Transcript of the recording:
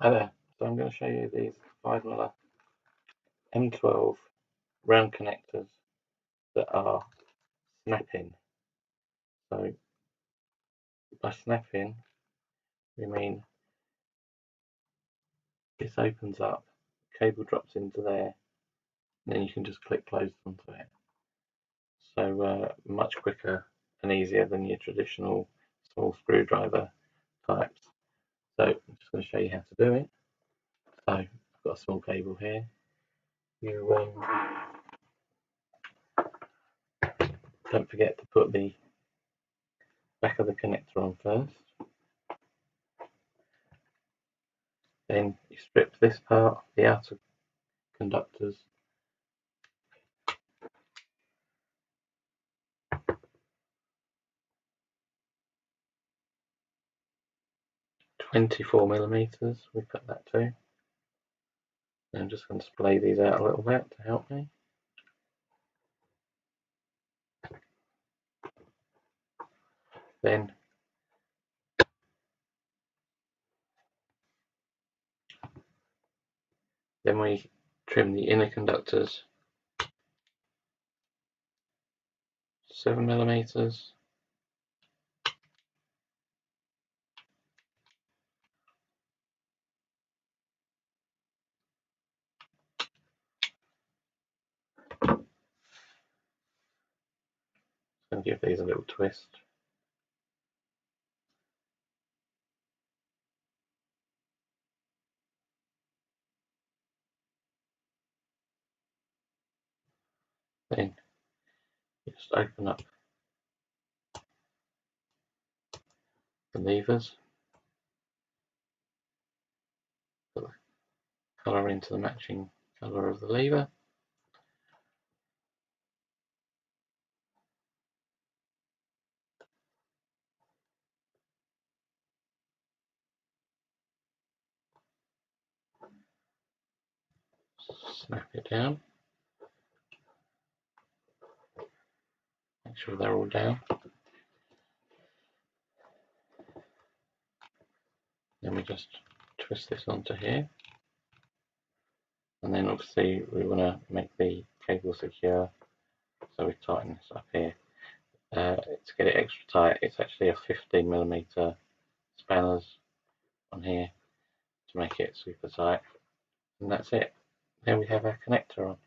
Hi there, so I'm going to show you these Weidmuller M12 round connectors that are snap-in. So by snap-in we mean this opens up, cable drops into there, and then you can just click close onto it. So much quicker and easier than your traditional small screwdriver types. So I'm just going to show you how to do it. So I've got a small cable here. You don't forget to put the back of the connector on first. Then you strip this part, the outer conductors, (24mm) we put that to. I'm just going to splay these out a little bit to help me. Then we trim the inner conductors 7mm. And give these a little twist. Then you just open up the levers, put the colour into the matching colour of the lever. Snap it down. Make sure they're all down. Then we just twist this onto here. And then obviously we want to make the cable secure, so we tighten this up here. To get it extra tight, it's actually a 15mm spanners on here to make it super tight. And that's it. There we have our connector on.